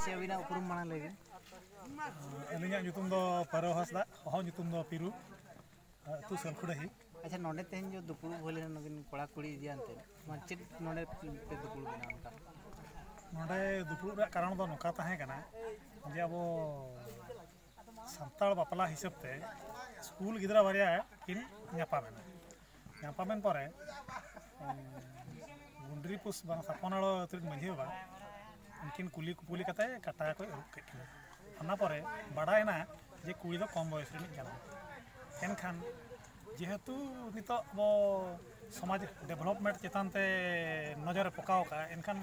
masih awina ukurum mana lagi? Alinga nyutum do Paro Hasda, ho nyutum do Piru, tu Salkudahi. अच्छा नोडे तेन जो दुपुर बोले नगिन कोड़ा कुड़ी जानते मंचित नोडे पे दुपुर बना उनका नोडे दुपुर कारण दो नोका ताहे कना जे अब संताल बापला हिसाब ते स्कूल गिदरा बारिया किन ᱧᱟᱯᱟᱢᱮᱱ परे गुंडरी पुस बांग सपनालो त्रिक मंझी बा उनकिन कुली कुपुली कते कटा को रुक केकिन अन्ना परे बाडायना जे कुड़ी दो कम बयस रिनि जाना एनखान जेहेतु नितो बो समाज डेभलपमेंट चेतानते नजर पकाव का एनखान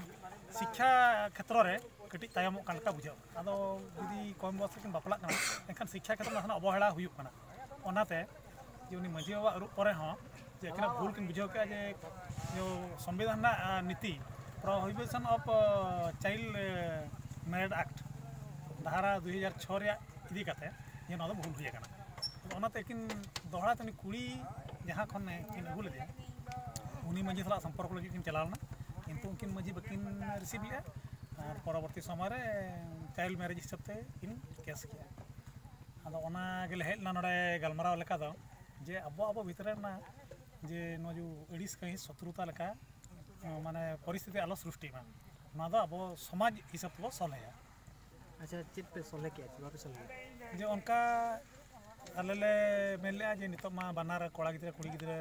शिक्षा क्षेत्र रे कटी तायमो कानका बुझाव आदो जदी कम बयस किन बापला कना एनखान शिक्षा क्षेत्र में अवहेला हुयुक कना ओनाते जे उनी मंझी बाबा रुक परे हो जे एकना भूल किन बुझाव के जे जो संविधान नीति prohibition of child marriage act धारा 2006 रे इदी कते ये न भूल हुई कना ओनाते किन दोहरा तनी कुड़ी जहां खन किन अगु ले उनी मंझी सला संपर्क लगी किन चलालना किंतु उनकिन मंझी बकिन रिसीव लिया और परवर्ती समय रे चाइल्ड मैरिज हिसाब ते किन केस किया आदो ओना गेले हेलना नडे गलमराव लेका दो जे अब भीतर ना जे नो जो एडिस कहीं शत्रुता लेका माने परिस्थिति आलो सृष्टि मा ना दो अब समाज हिसाब तो सलहे अच्छा चिप पे सलहे के अछि बापे सलहे जे उनका अलेले मेले जे नितो मा बनार कोड़ा गिदरे कुड़ी गिदरे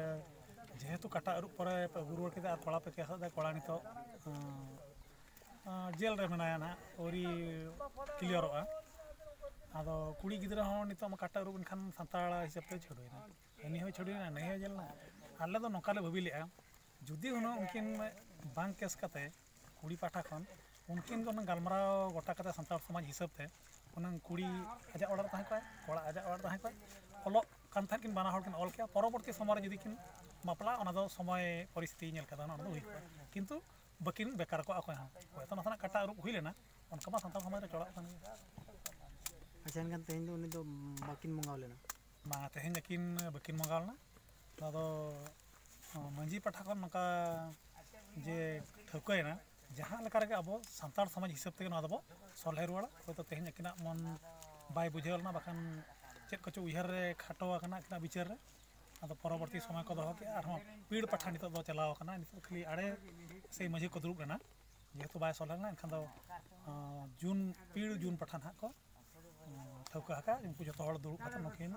जेहेतु काटा अरु परे गुरुवर के और कोड़ा पे केसा दे कोड़ा नितो जेल रे मनाया ना ओरी क्लियरवा आदो कुड़ी गिदरे हो नितो मा काटा अरु खान संताल हिसाब ते छोड़ोइना एनी हो छोड़ोइना नहीं हो जेलना आले दो नोकाले भाबिले जुदी हुनो उनकिन बांग केस कते कुड़ी पाठा खन उनकिन को गलमराव गोटा कते संताल समाज हिसाब ते उनन कुड़ी आजा ऑर्डर ताहे को कोड़ा आजा ऑर्डर ताहे को ओलो कांथा किन बाना हर किन ऑल के परवर्ती समय जुदी किन मापला ओना दो समय परिस्थिति नेल कदा ना हुई किंतु बकिन बेकार को आको हां तो नथना काटा रुप हुई लेना उनका मा संताल समाज रे चला कन अच्छा इनकन तेन दो उनी दो बकिन मंगाव लेना मा तेहन किन बकिन मंगावना दादो मंजी पाठा को नका जे ठौकयना जहां लेका रे अब संताल समाज हिसाब ते ना दबो सलहे रुवाड़ा तो तेहन किना मन बाय बुझेलना बखान चेक कचो उहर रे खाटो कना किना विचार रे आदो परवर्ती समय को दहो के आरो पीड़ पाठा नितो दो चलाव कना नितो खाली आड़े से मंझी को दुरुब कना जेहेतु बाय सलहेना एनखान दो जून पीड़ जून पाठा ना को ठौका का उनको जतो हड़ दुरुब कता नकिन